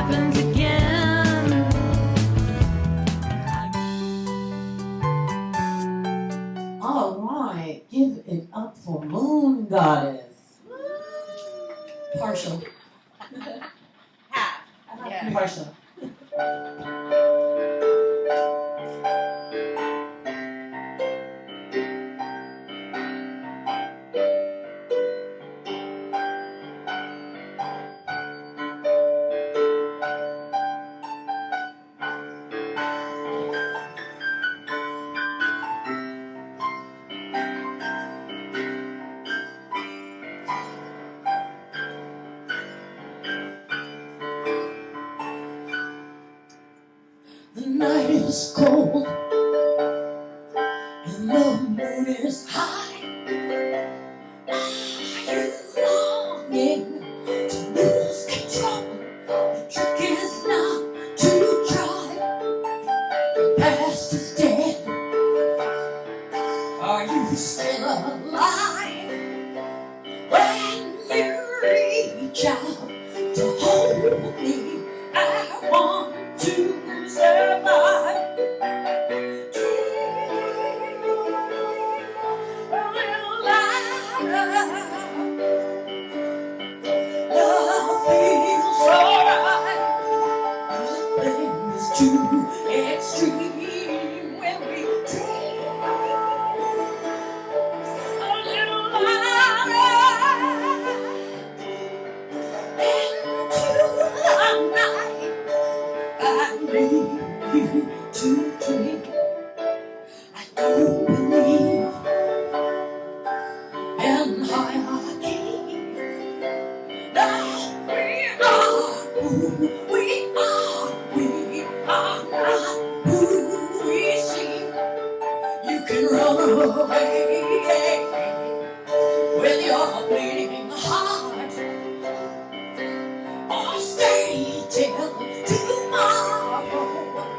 happens again. All right, give it up for Moon Goddess. Partial. Half. Yeah. Partial. The night is cold and the moon is high. Are you longing to lose control? The trick is not to try. The past is dead. Are you still alive? When you reach out to hold me, I want to survive. A little louder. Love feels alright. Nothing is too extreme when we dream. A little louder. Into the night. I need you to dream. I don't believe in hierarchy. Now we are who we are. We are not who we seem. You can run away with your bleeding heart, or stay till tomorrow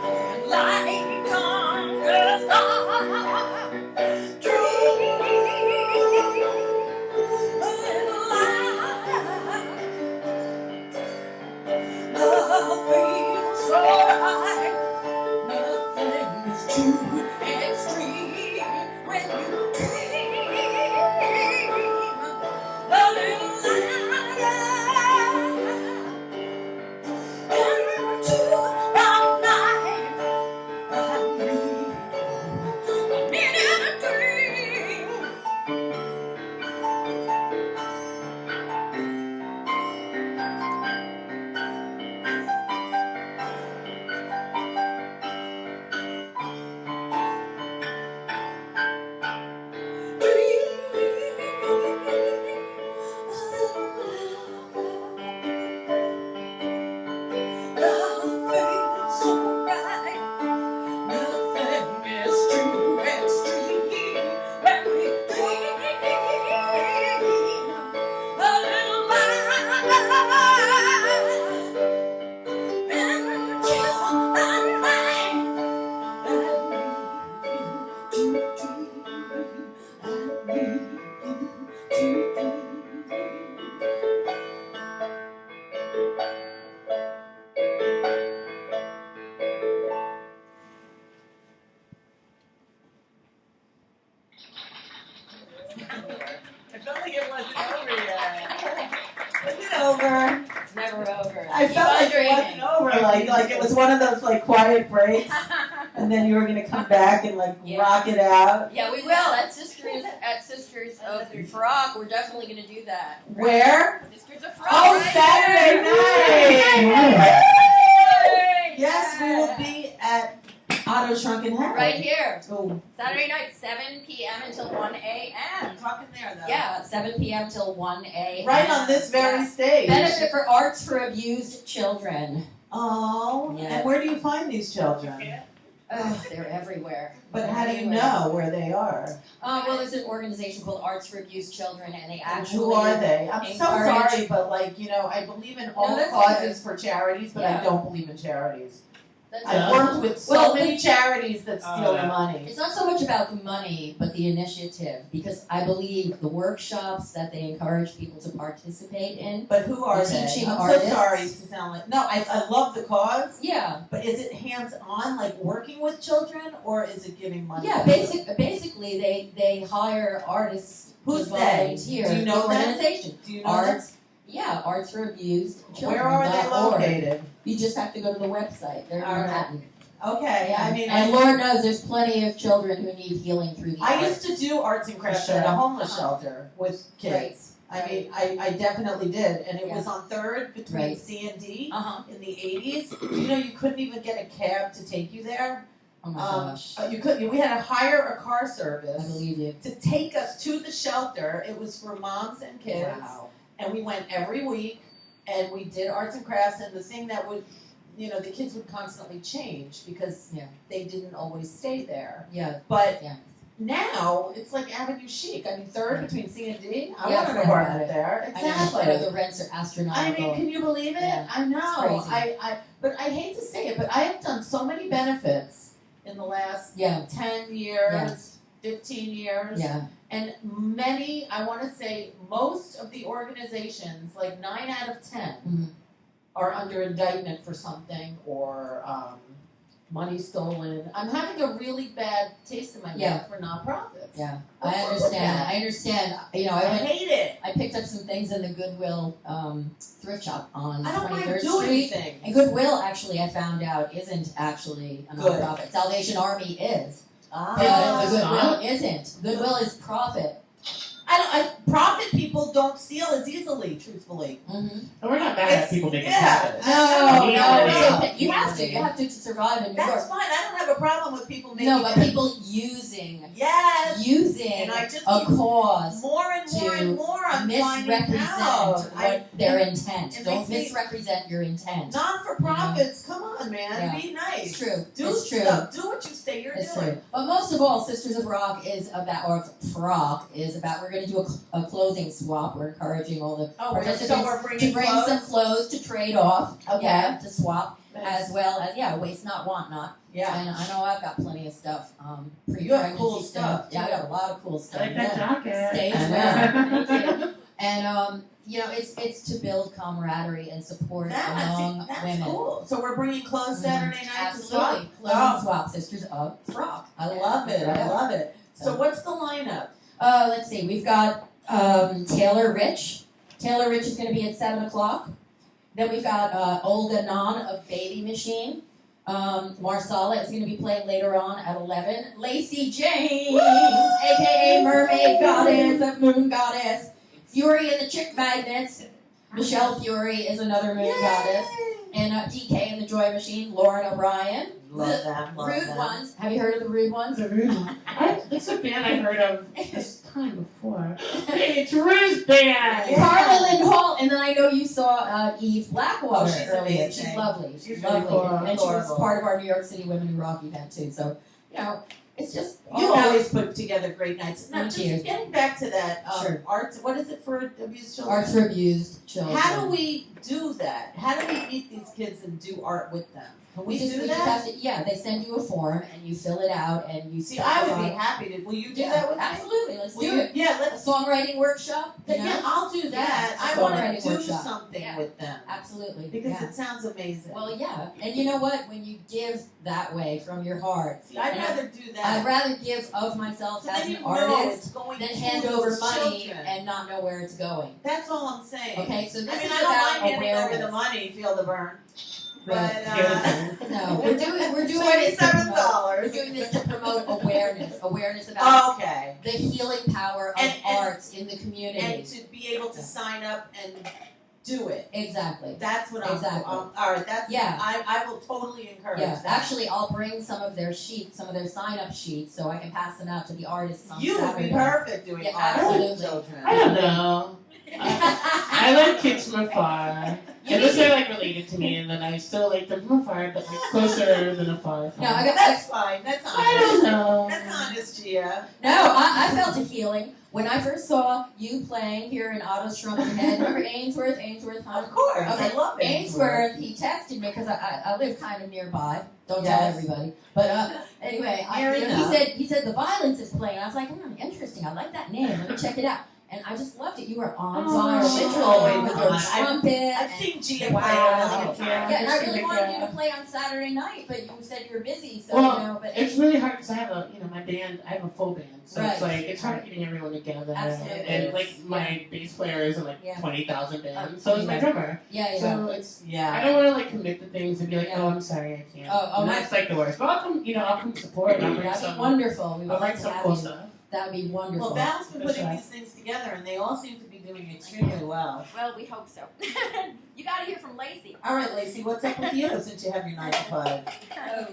and light conquers dark. Dream a little louder. Love feels alright. Nothing is too extreme when you dream a little louder. Into the night, I need a dream. I felt like it wasn't over yet. Was it over? It's never over. I felt like it dreaming. wasn't over, like it was one of those like quiet breaks, and then you were gonna come back and like Yeah. rock it out. Yeah, we will. At Sisters of Frog, we're definitely going to do that. Where? Sisters of Frog. Oh, right Saturday here. night! Yay! Yes, we will Yeah. be at Otto Shrunken Head. Right here. Oh, Saturday night, 7 p.m. until 1 a.m. I'm talking there though. Yeah, 7 p.m. till 1 a.m. right on this very Yeah. stage. Benefit for Arts for Abused Children. Oh, Yes. and where do you find these children? Yeah. Oh, they're everywhere. But how do you Everywhere. know where they are? Well, there's an organization called Arts for Abused Children, and they And actually. who are they? I'm so encourage- sorry, but like, you know, I believe in all that's causes for charities, but I Yeah. don't believe in charities. I've worked with so Well, many charities that steal the yeah. money. It's not so much about the money, but the initiative, because I believe the workshops that they encourage people to participate in. But who are The they? teaching I'm artists. so sorry to sound like, no, I love the cause, Yeah, but is it hands-on, like working with children, or is it giving money? yeah. Basically, they hire artists Who's to they? volunteer. Do you know the them? organization? Do you know Arts. Yeah, Arts for Abused Children. Where are they located? You just have to go to the website. They're in All right. Manhattan. Okay, Yeah. I mean, And Lord knows there's plenty of children who need healing through the I arts. used to do arts and crafts Sure. at a homeless shelter with kids. Right. I mean, I definitely did, and it Yeah. was on 3rd between Right. C and D Uh-huh. in the 80s. You know, you couldn't even get a cab to take you there. Oh my gosh. You could. We had to hire a car I service believe you. to take us to the shelter. It was for moms and kids, Wow. and we went every week, and we did arts and crafts. And the thing that would, you know, the kids would constantly change because Yeah. they didn't always stay there. Yeah. But Yeah. now it's like Avenue Chic. I mean, 3rd Right. between C and D. I Yeah, want an forget apartment about it. there. I know Exactly. the rents are I astronomical. mean, can you believe it? Yeah. I know. It's crazy. But I hate to say it, but I have done so many benefits in the last Yeah. 10 years, 15 years. Yeah. And many, I want to say, most of the organizations, like 9 out of 10, Mhm. are under indictment for something or money stolen. I'm having a really bad taste in my Yeah. mouth for nonprofits. Yeah. What's I up with understand. that? I understand. You know, I I hate it. picked up some things in the Goodwill thrift shop on I don't mind 23rd doing Street. things. And Goodwill, actually, I found out, isn't actually a Good. nonprofit. Salvation Army is, Ah. but Goodwill isn't. Goodwill is profit. Profit people don't steal as easily, truthfully. Mm-hmm. And we're not mad It's- at people making yeah. profit. No, Yeah. you have to. You have to survive in New That's York. fine. I don't have a problem with people making No, but it. people using Yes. And I just a keep cause more and more to and more I'm finding misrepresent out. what their intent. it Don't makes me- misrepresent your intent. Non-for-profits, come on, man. Yeah. Be nice. It's true. Do It's true. stuff. Do what you say you're It's doing. true. But most of all, Sisters of Rock is about, or Frock is about, we're going to do a clothing swap. We're encouraging all the Oh, participants so we're to bringing bring clothes? some clothes to trade off. Okay. Yeah, to swap. Nice. As well as, waste not, want not. Yeah. And I know I've got plenty of stuff. You have cool pre-pregnancy stuff, Yeah, I too. got a lot of cool I stuff. like that jacket. Stage I well. Thank you. And it's to build camaraderie and support among That's women. cool. So we're bringing clothes Saturday night to swap? Absolutely. Clothing swap, Sisters of Frock. I love it. I love it. So what's the lineup? Let's see. We've got Taylor Rich. Taylor Rich is going to be at 7 o'clock. Then we've got Olga Nan of Baby Machine. Marsala is going to be playing later on at 11. Lacy James, a.k.a. Mermaid Goddess of Moon Goddess. Fury and the Chick Magnets. Michelle Fury is another Moon Goddess. And DK and the Joy Machine, Lauren O'Brien. Love The them. Love Rude them. Ones. Have you heard of the Rude Ones? The Rude One. It's a band I heard of this time before. Hey, it's Rue's band! Yeah. Carla Lynn Hall, and then I know you saw Eve Blackwater Oh, she's earlier. amazing. She's lovely. She's lovely. really cool. And she was Adorable. part of our New York City Women Who Rock event too. So, it's just You all about- always put together great nights. Now, Thank just you. getting back to that, Sure. arts, what is it for abused children? Arts for Abused Children. How do we do that? How do we meet these kids and do art with them? Can we, do just that? have to, they send you a form and you fill it out and you See, I would be specify- happy to. Will you do Yeah, that with me? absolutely. Let's Will do you? it. Yeah, A let's. songwriting workshop. You know? Yeah, I'll do that. Yeah, I want songwriting to do workshop. something Yeah. with them Absolutely. because yeah. it sounds amazing. Well, yeah, and you know what? When you give that way from your heart, See, I'd and rather do that. I'd rather give of myself so as then an you know artist it's going than to hand those over money children. and not know where it's going. That's all I'm saying. Okay, so this I mean, is I don't about mind handing awareness. over the money, feel the burn. Right. But No, we're doing this to $27. promote, we're doing this to promote awareness about Okay. the healing power of And- arts in the community. And to be able to sign up and do it. Exactly. That's what I'm. Exactly. All right. That's. Yeah. I will totally encourage Yeah, that. actually, I'll bring some of their sheets, some of their sign-up sheets, so I can pass them out to the artists on you would Saturday. be perfect doing Yeah, art with absolutely. children. I don't know. I like kids from afar. Unless they're like related to me, and then I still like them from afar, but like closer than afar. No, I got. That's fine. That's honest. I don't know. That's honest, Gia. No, I felt a healing when I first saw you playing here in Otto's Shrunken Head. Remember Ainsworth, huh? Of course. Okay. I love Ainsworth, he texted me because I live kind of nearby. Don't tell Yes. everybody. But anyway, Fair you know, enough. he said the Violence is playing. I was like, interesting. I like that name. Let me check it out. And I just loved it. You were on fire, she's literally, always with your on. trumpet. I've seen Gia Wow. play all the time. Yeah, and I really Like, wanted you to play on Saturday night, but you said you were busy, so Well, you know. But it's really hard because I have my band. I have a full band, so Right. it's like it's hard getting everyone together. Absolutely. And like my bass player is in like Yeah. 20,000 bands, so is my Yeah. drummer. yeah. So it's I Yeah. don't want to like commit to things and be like, Yeah. oh, I'm sorry, I can't. Oh, And my- that's like the worst. But I'll come support. And I'll bring That'd be some. wonderful. We would I'll bring like to some have cool you. stuff. That would be wonderful. Well, Val's been For putting sure. these things together, and they all seem to be doing extremely well. Well, we hope so. You got to hear from Lacy. All right, Lacy, what's up with you since you have your 9 to 5? Oh God.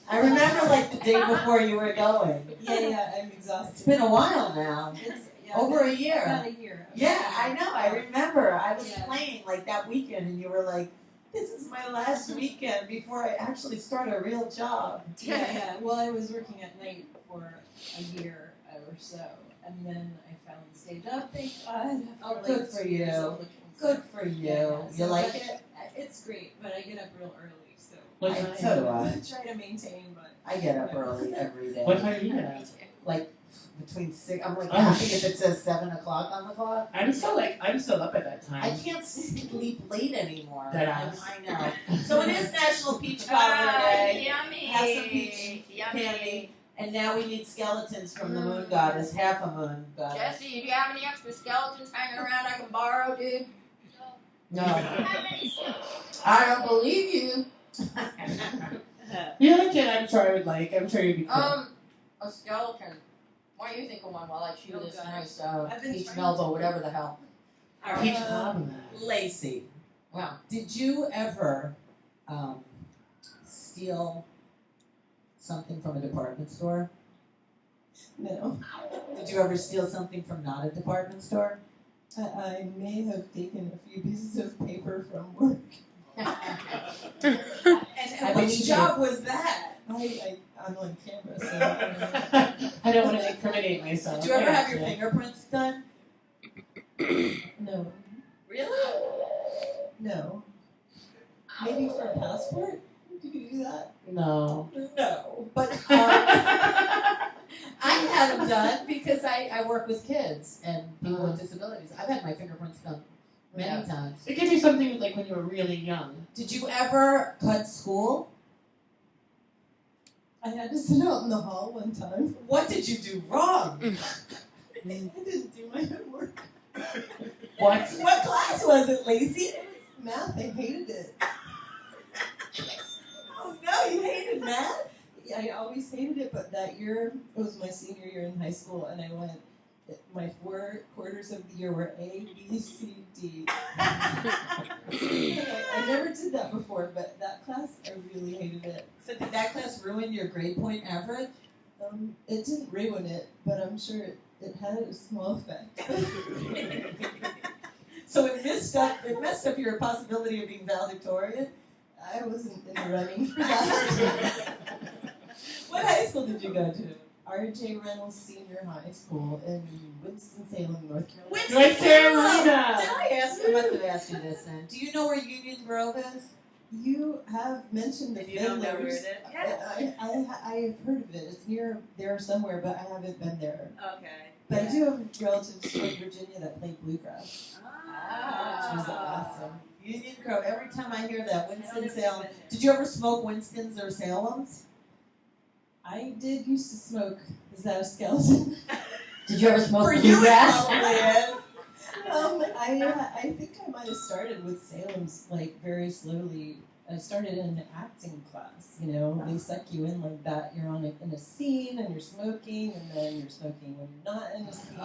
I remember like the day before you were going. Yeah, I'm It's exhausted. been a while now. It's Over a about year. a year. Yeah, I know. I remember. I was Yeah. playing like that weekend, and you were like, "This is my last weekend before I actually start a real job." Yeah. Well, I was working at night for a year or so, and then I finally stayed up. Thank God. Oh, after, good like, for 2 years you. of looking Good sick. for you. Yeah, You so, like but it? It's great, but I get up real early, so What I- time? so do I. I try to maintain. But I get up early every day. What time do you get up? Like between 6. I'm like Oh, happy if it says 7 o'clock on the clock. I'm still up at that time. I can't sleep late anymore. Dead I ass. know. So it is National Peach Cobbler Day. Yummy. Have some peach Yummy. candy. And now we need skeletons from the moon goddess, half a moon goddess. Jesse, do you have any extra skeletons hanging around I can borrow, dude? No, How many? I don't believe you. You're a kid. I'm sure I would like. I'm sure you'd be cool. A skeleton. Why don't you think of one while I chew Oh, this God. nice I've been peach trying melba, whatever the hell. Peach Uh, cobbler. Lacy, Wow. did you ever steal something from a department store? no, Did you ever steal something from not a department store? I may have taken a few pieces of paper from work. And I which believe job was that? I'm on camera, so I don't want to incriminate myself. Did you ever I have your gotcha. fingerprints done? no, Really? no. Maybe for a passport? Did you do that? No. No. But I had them done because I work with kids and people with disabilities. I've had my fingerprints done many times. It could be something like when you were really young. Did you ever cut school? I had to sit out in the hall one time. what did you do wrong? I didn't do my homework. What? What class was it, Lacy? It was math. I hated it. Oh no, you hated math? I always hated it, but that year, it was my senior year in high school, and I went, my 4 quarters of the year were A, B, C, D. I never did that before, but that class, I really hated it. So did that class ruin your grade point average? It didn't ruin it, but I'm sure it had a small effect. So it messed up your possibility of being valedictorian? I wasn't in the running for that. What high school did you go to? R.J. Reynolds Senior High School in Winston-Salem, North Carolina. North Carolina. Did I ask? I must have asked you this then. Do you know where Union Grove is? You have mentioned the If you don't know where it is. I've heard of it. It's near there somewhere, but I haven't been there. Okay. But I do have relatives from Virginia that play bluegrass. Ah. Which was awesome. Union Grove. Every time I hear that, Winston-Salem. Did you ever smoke Winstons or Salems? I did used to smoke. Is that a skeleton? Did you ever smoke For you, it bluegrass? probably is. I think I might have started with Salem's like very slowly. I started in an acting class. You know, they suck you in like that. You're in a scene and you're smoking, and then you're smoking when you're not in a scene.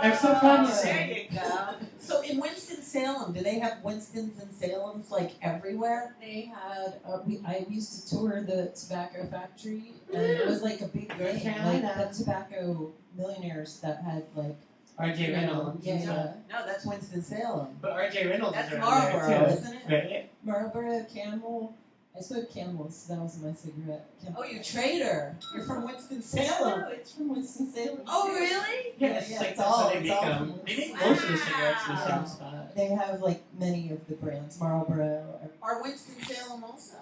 They're so fun. There you go. So in Winston-Salem, do they have Winstons and Salems like everywhere? They had. I used to tour the tobacco factory, and it was like a big North thing. Like Carolina. the tobacco millionaires that had like R.J. Reynolds. Yeah, and stuff. yeah. No, that's Winston-Salem. But R.J. Reynolds That's is around Marlboro, there too. isn't it? Right? Marlboro, Camel. I smoked Camels. That was my cigarette. Camel. Oh, you traitor. You're from Winston-Salem. No, it's from Winston-Salem. Oh, really? Yeah, it's Yeah, like it's that's all- how they it's make all them. from They make Winston. most of the cigarettes in the Wow. same spot. They have like many of the brands. Marlboro, Are Winston-Salem also?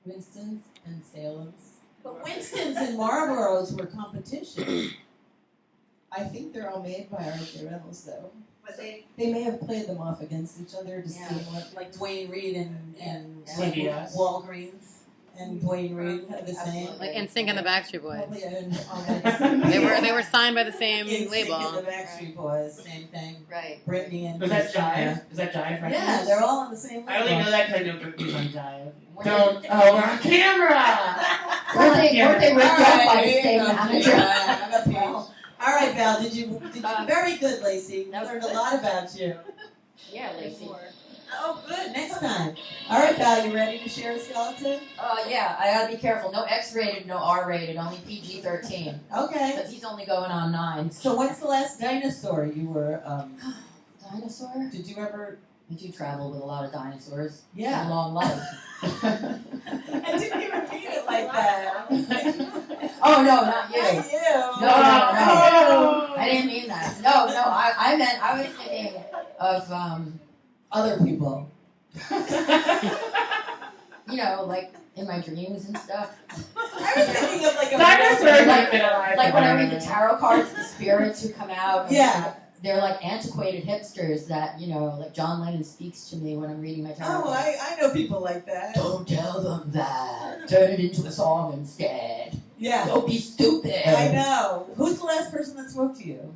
Winston's, and Salem's. But Winston's and Marlboros were competition. I think they're all made by R.J. Reynolds, though. But they, They may have played them off against each other to yeah, see what. like Dwayne Reed and CVS. Walgreens and Dwayne Reed had the same. Like NSYNC and the Backstreet Boys. Probably owned all by They were signed by the same NSYNC label. and the Backstreet Boys, same thing. Right. Britney and Was that Christina. Jive? Is that Jive Records? Yeah, they're all on the same I label. only know that because I know Britney's on Jive. Were Don't. Oh, we're on camera! Weren't they ripped off by the here you same go. manager? I'm up here. All right, Val, did you very good, Lacy. We that was learned good. a lot about you. Yeah, Lacy. Oh, good. Next time. All right, Val, you ready to share a skeleton? Yeah, I gotta be careful. No X-rated, no R-rated, only PG-13. Okay. Because he's only going on 9. So when's the last dinosaur you were, Dinosaur? did you ever, We do travel with a lot of dinosaurs. yeah. A long life. I didn't even mean it like that. I was like, Oh, no, not you. not you. No. I didn't mean that. No, I meant, I was thinking of, other people. You know, like in my dreams and stuff. I was thinking of like a Dinosaurs Like- have been alive Like when I read forever. the tarot cards, the spirits who come out. Yeah. They're like antiquated hipsters that, you know, like John Lennon speaks to me when I'm reading my tarot Oh, cards. I know people like that. Don't tell them that. Turn it into a song instead. Yeah. Don't be stupid. I know. Who's the last person that spoke to you?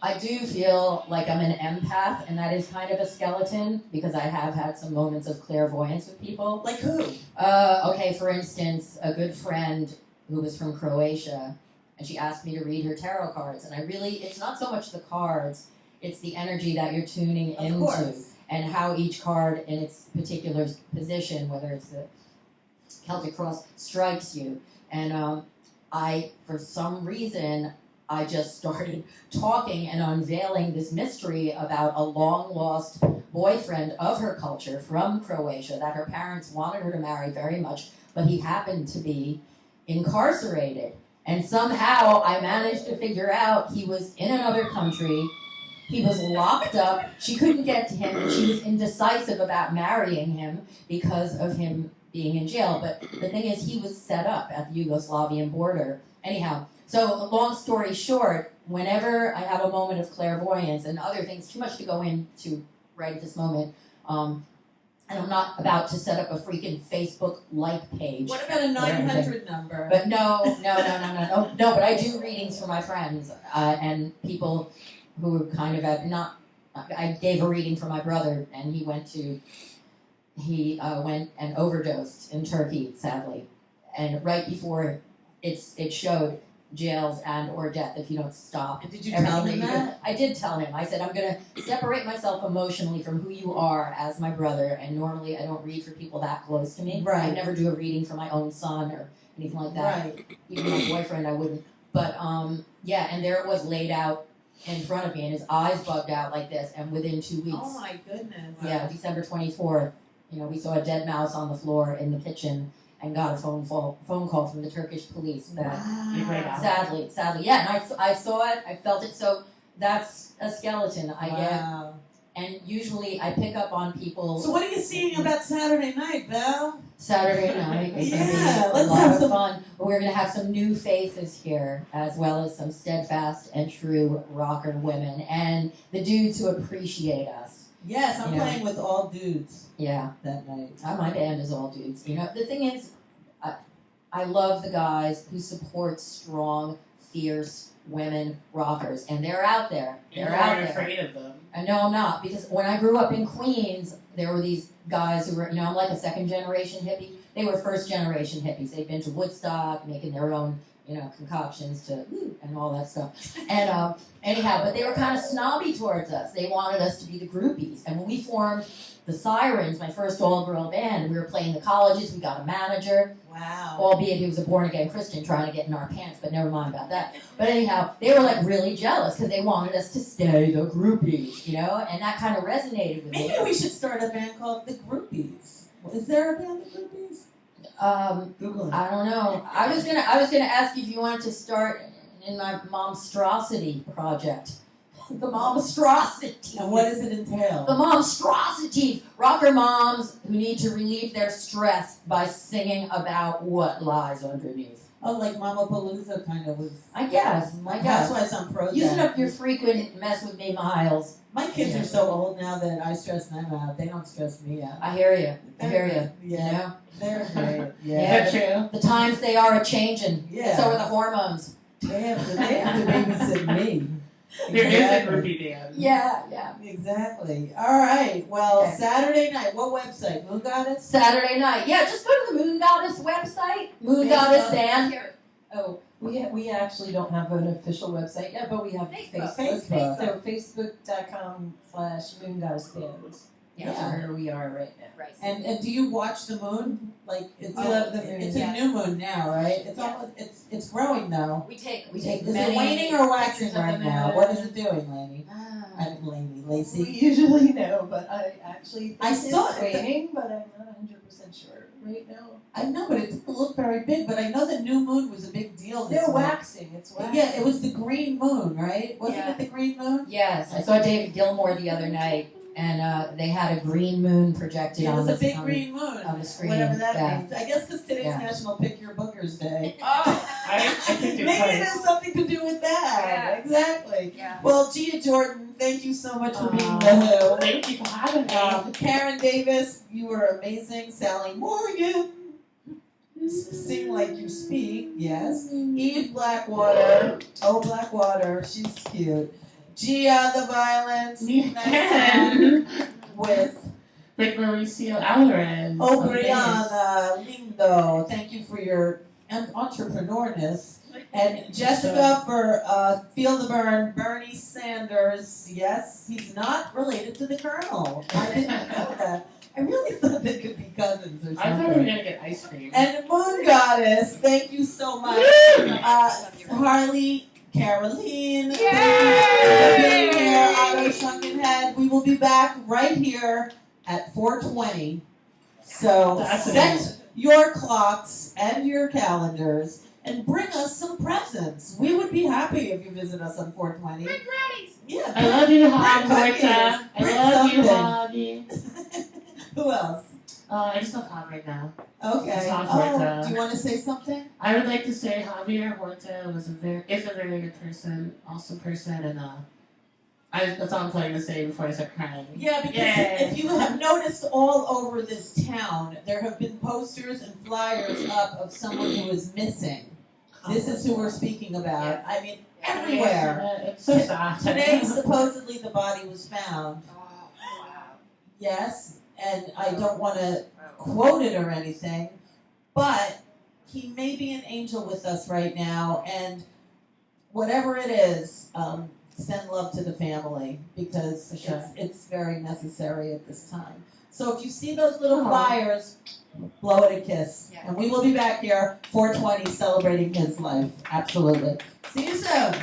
I do feel like I'm an empath, and that is kind of a skeleton because I have had some moments of clairvoyance with people. Like who? Okay, for instance, a good friend who was from Croatia, and she asked me to read her tarot cards, and it's not so much the cards, it's the energy that you're tuning Of into, course. and how each card in its particular position, whether it's the Celtic cross, strikes you. And for some reason, I just started talking and unveiling this mystery about a long-lost boyfriend of her culture from Croatia that her parents wanted her to marry very much, but he happened to be incarcerated. And somehow I managed to figure out he was in another country. He was locked up. She couldn't get to him. She was indecisive about marrying him because of him being in jail. But the thing is, he was set up at the Yugoslavian border. Anyhow, so long story short, whenever I have a moment of clairvoyance and other things, too much to go into right at this moment, and I'm not about to set up a freaking Facebook like page. What about a 900 number? But no, but I do readings for my friends and people who are kind of I gave a reading for my brother, and he went and overdosed in Turkey, sadly. And right before it showed jails and or death if you don't stop. And did you tell him that? I did tell him. I said, I'm going to separate myself emotionally from who you are as my brother, and normally I don't read for people that close to me. Right. I never do a reading for my own son or anything like that. Right. Even my boyfriend, I wouldn't. But, yeah, and there it was laid out in front of me, and his eyes bugged out like this, and within 2 weeks, Oh my goodness. yeah, December 24th, we saw a dead mouse on the floor in the kitchen and got a phone call from the Turkish police that Wow. sadly, yeah, and I saw it, I felt it, so that's a skeleton I get, Wow. and usually I pick up on people. So what are you seeing about Saturday night, Val? Saturday night is going to Yeah, be a let's lot have of some- fun. We're going to have some new faces here, as well as some steadfast and true rocker women, and the dudes who appreciate us. Yes, I'm Yeah. playing with all dudes Yeah. that night. My band is all dudes. The thing is, I love the guys who support strong, fierce women rockers, and they're out there. You're They're out not there. afraid of them. And no, I'm not, because when I grew up in Queens, there were these guys who were, I'm like a second generation hippie. They were first generation hippies. They'd been to Woodstock, making their own concoctions to and all that stuff. And anyhow, but they were kind of snobby towards us. They wanted us to be the groupies. And when we formed the Sirens, my first all-girl band, we were playing the colleges. We got a manager, Wow. albeit he was a born-again Christian trying to get in our pants, but never mind about that. But anyhow, they were like really jealous because they wanted us to stay the groupies, and that kind of resonated with me. Maybe we should start a band called The Groupies. Is there a band, The Groupies? Google it. I don't know. I was gonna ask you if you wanted to start in my Momstrosity project. The Momstrosity. And what does it entail? The Momstrosity. Rocker moms who need to relieve their stress by singing about what lies underneath. Oh, like Mama Palooza kind of was. I guess. That's why I'm pro. Using up your frequent mess with me miles. My kids are so old now that I stress them out. They don't stress me out. I hear you. Yeah. They're great. Yeah. Is that true? The times they are a changing. Yeah. So are the hormones. They have to babysit me. There is a groupie band. Yeah. Exactly. All right. Well, Okay. Saturday night. What website? Moon Goddess? Saturday night. Yeah, just go to the Moon Goddess website. Moon Goddess Band. Oh, we actually don't have an official website yet, but we have Facebook. Facebook. So facebook.com/moongoddessband. Yeah. That's where we are right now. Right. And do you watch the moon? Like it's I love the moon, It's yes. a new moon now, right? It's Yes. almost it's growing though. We take Is many it waning or waxing pictures of right the now? moon. What is it doing, Lainey? We Lacy. usually know, but I actually think I saw it's it. waning, but I'm not 100% sure right now. I know, but it didn't look very big. But I know the new moon was a big deal. This No, month. waxing. It's waxing. Yeah, it was the green moon, right? Wasn't Yeah. it the green moon? Yes, I saw David Gilmour the other night, and they had a green moon projected It on was the a big on- green moon. on the screen, Whatever that yeah. means. I guess because today's Yeah. National Pick Your Boogers Day. I think Maybe it it's has something to do with that. Yeah. Exactly. Yeah. Well, Gia Jordan, thank you so much for being Aw. the Who. Thank you for having me. Karen Davis, you were amazing. Sally Morgan, sing like you speak, yes. Eve Blackwater, Blackwater, she's cute. Gia the Violence, Karen. with With Mauricio Alvarez. Brianna Lindo. Thank you for your entrepreneurness. And Jessica for Feel the Burn, Bernie Sanders. Yes, he's not related to the Colonel. I didn't know that. I really thought they could be cousins or I thought we were something. gonna get ice cream. And Moon Goddess, thank you so much. Harley, Caroline, for being here, Otto Shrunken Head. We will be back right here at 4:20. So That's set amazing. your clocks and your calendars and bring us some presents. We would be happy if you visit us on 420. Yeah. I love you, Hog Bring Horta. I Bring love you, something. Hoggy. Who else? I just love Hog right now. Okay. It's not Oh, Horta. do you want to say something? I would like to say Javier Horta is a very good person, awesome person, and that's all I'm planning to say before I start crying. Yeah, because Yay. if you have noticed all over this town, there have been posters and flyers up of someone who is missing. This is who we're speaking about. Yes. I mean, everywhere. It's so sad. Today, supposedly, the body was found. Oh, wow. Yes, and I don't want to quote it or anything, but he may be an angel with us right now, and whatever it is, send love to the family because For sure. it's very necessary at this time. So if you see those little Aw. flyers, blow it a kiss. Yeah. And we will be back here, 420, celebrating his life. Absolutely. See you soon.